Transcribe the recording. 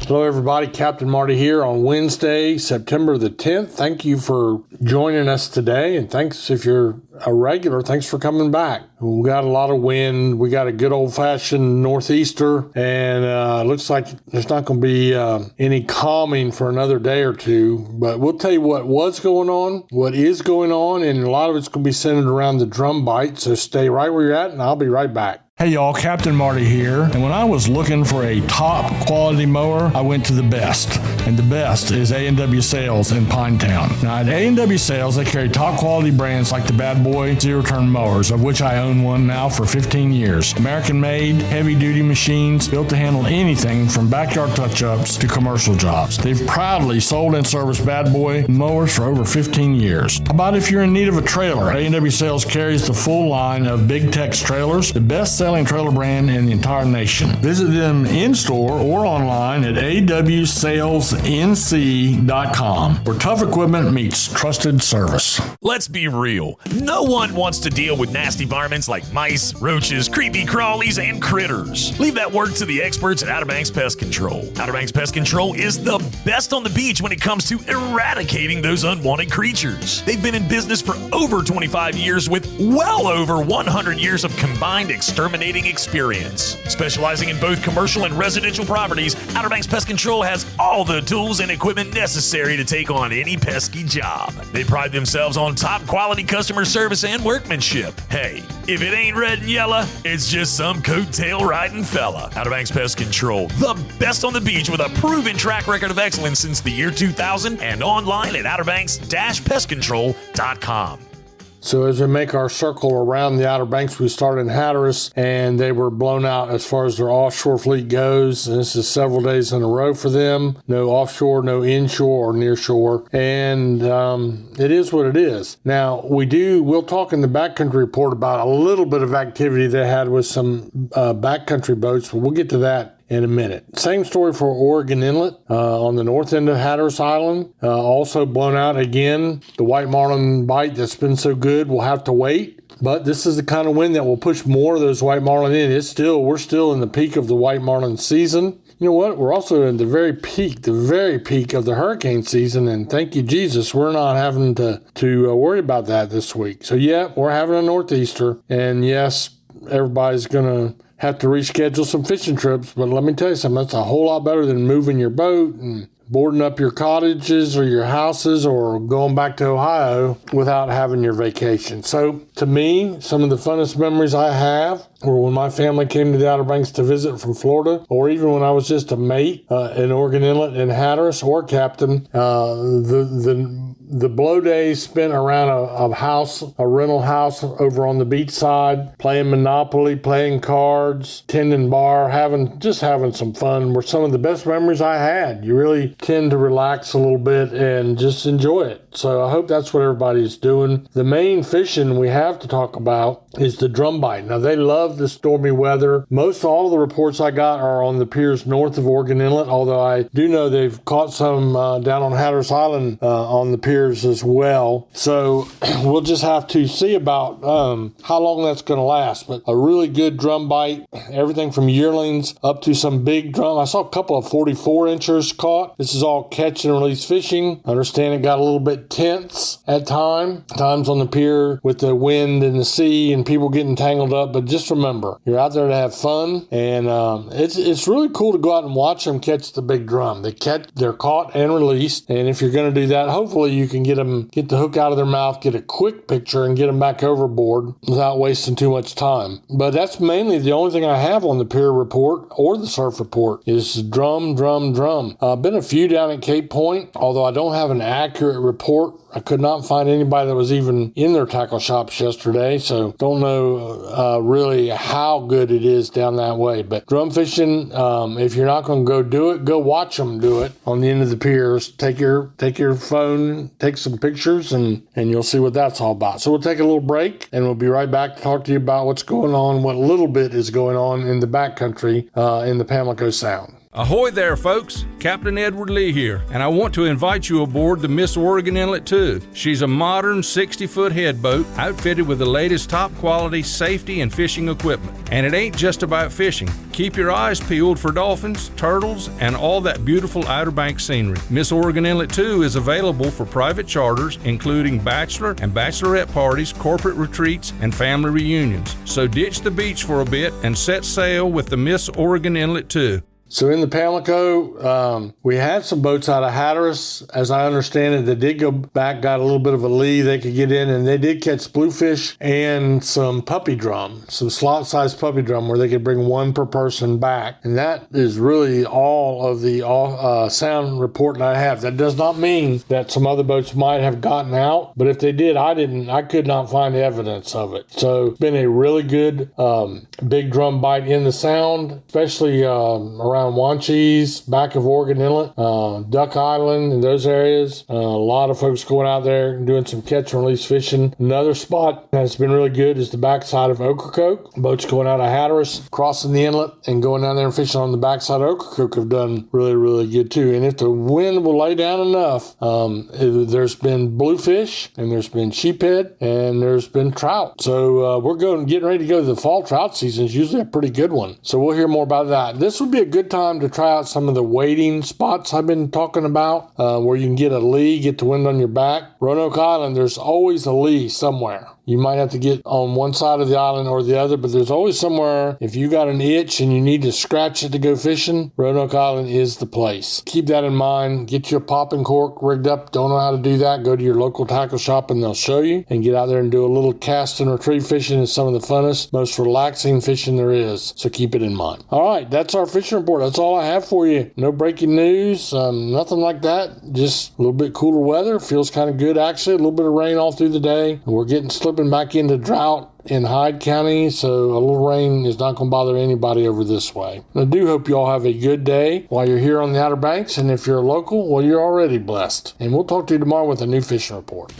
Hello, everybody. Captain Marty here on Wednesday, September the 10th. Thank you for joining us today, and thanks if you're a regular. Thanks for coming back. We got a lot of wind. We got a good old-fashioned northeaster, and it looks like there's not going to be any calming for another day or two. But we'll tell you what was going on, what is going on, and a lot of it's going to be centered around the drum bite. So stay right where you're at, and I'll be right back. Hey y'all, Captain Marty here, and when I was looking for a top quality mower, I went to the best, and the best is A&W Sales in Pinetown. Now at A&W Sales, they carry top quality brands like the Bad Boy zero-turn mowers, of which I own one now for 15 years. American-made, heavy-duty machines built to handle anything from backyard touch-ups to commercial jobs. They've proudly sold and serviced Bad Boy mowers for over 15 years. How about if you're in need of a trailer? A&W Sales carries the full line of Big Tex trailers, the best-selling trailer brand in the entire nation. Visit them in-store or online at awsalesnc.com, where tough equipment meets trusted service. Let's be real. No one wants to deal with nasty varmints like mice, roaches, creepy crawlies, and critters. Leave that work to the experts at Outer Banks Pest Control. Outer Banks Pest Control is the best on the beach when it comes to eradicating those unwanted creatures. They've been in business for over 25 years with well over 100 years of combined extermination experience. Specializing in both commercial and residential properties, Outer Banks Pest Control has all the tools and equipment necessary to take on any pesky job. They pride themselves on top quality customer service and workmanship. Hey, if it ain't red and yellow, it's just some coattail riding fella. Outer Banks Pest Control, the best on the beach with a proven track record of excellence since the year 2000 and online at outerbanks-pestcontrol.com. So as we make our circle around the Outer Banks, we started in Hatteras, and they were blown out as far as their offshore fleet goes. And this is several days in a row for them. No offshore, no inshore or nearshore. And it is what it is. Now, we'll talk in the backcountry report about a little bit of activity they had with some backcountry boats, but we'll get to that in a minute. Same story for Oregon Inlet on the north end of Hatteras Island. Also blown out again. The white marlin bite that's been so good will have to wait. But this is the kind of wind that will push more of those white marlin in. We're still in the peak of the white marlin season. You know what? We're also in the very peak of the hurricane season, and thank you, Jesus, we're not having to worry about that this week. So yeah, we're having a northeaster, and yes, everybody's gonna have to reschedule some fishing trips, but let me tell you something, that's a whole lot better than moving your boat and boarding up your cottages or your houses or going back to Ohio without having your vacation. So to me, some of the funnest memories I have were when my family came to the Outer Banks to visit from Florida, or even when I was just a mate in Oregon Inlet in Hatteras or captain. The blow days spent around a rental house over on the beach side, playing Monopoly, playing cards, tending bar, having some fun were some of the best memories I had. You really tend to relax a little bit and just enjoy it. So I hope that's what everybody's doing. The main fishing we have to talk about is the drum bite. Now, they love the stormy weather. Most all of the reports I got are on the piers north of Oregon Inlet, although I do know they've caught some down on Hatteras Island on the piers as well. So we'll just have to see about how long that's going to last. But a really good drum bite, everything from yearlings up to some big drum. I saw a couple of 44 inchers caught. This is all catch and release fishing. I understand it got a little bit tense at times on the pier with the wind and the sea and people getting tangled up. But just remember, you're out there to have fun, and it's really cool to go out and watch them catch the big drum. They're caught and released, and if you're going to do that, hopefully you can get the hook out of their mouth, get a quick picture, and get them back overboard without wasting too much time. But that's mainly the only thing I have on the pier report or the surf report is drum. Been a few down at Cape Point, although I don't have an accurate report. I could not find anybody that was even in their tackle shops yesterday, so don't know really how good it is down that way. But drum fishing, if you're not going to go do it, go watch them do it on the end of the piers. Take your phone, take some pictures, and you'll see what that's all about. So we'll take a little break, and we'll be right back to talk to you about what's going on, what little bit is going on in the backcountry in the Pamlico Sound. Ahoy there, folks. Captain Edward Lee here, and I want to invite you aboard the Miss Oregon Inlet 2. She's a modern 60-foot headboat outfitted with the latest top-quality safety and fishing equipment. And it ain't just about fishing. Keep your eyes peeled for dolphins, turtles, and all that beautiful Outer Banks scenery. Miss Oregon Inlet 2 is available for private charters, including bachelor and bachelorette parties, corporate retreats, and family reunions. So ditch the beach for a bit and set sail with the Miss Oregon Inlet 2. So in the Pamlico, we had some boats out of Hatteras. As I understand it, they did go back, got a little bit of a lee they could get in, and they did catch bluefish and some puppy drum, some slot-sized puppy drum where they could bring one per person back. And that is really all of the sound report that I have. That does not mean that some other boats might have gotten out, but if they did, I could not find evidence of it. So it's been a really good big drum bite in the sound, especially around Wanchese, back of Oregon Inlet, Duck Island, and those areas. A lot of folks going out there and doing some catch and release fishing. Another spot that's been really good is the backside of Ocracoke. Boats going out of Hatteras, crossing the inlet, and going down there and fishing on the backside of Ocracoke have done really, really good too. And if the wind will lay down enough, there's been bluefish, and there's been sheephead, and there's been trout. So we're getting ready to go to the fall trout season. It's usually a pretty good one. So we'll hear more about that. This would be a good time to try out some of the wading spots I've been talking about, where you can get a lee, get the wind on your back. Roanoke Island, there's always a lee somewhere. You might have to get on one side of the island or the other, but there's always somewhere, if you got an itch and you need to scratch it to go fishing, Roanoke Island is the place. Keep that in mind. Get your popping cork rigged up. Don't know how to do that? Go to your local tackle shop and they'll show you, and get out there and do a little cast and retrieve fishing. Is some of the funnest, most relaxing fishing there is. So keep it in mind. All right, that's our fishing report. That's all I have for you. No breaking news, nothing like that. Just a little bit cooler weather. Feels kind of good actually. A little bit of rain all through the day. We're getting slipping back into drought in Hyde County, so a little rain is not going to bother anybody over this way. I do hope you all have a good day while you're here on the Outer Banks, and if you're local, well, you're already blessed. And we'll talk to you tomorrow with a new fishing report.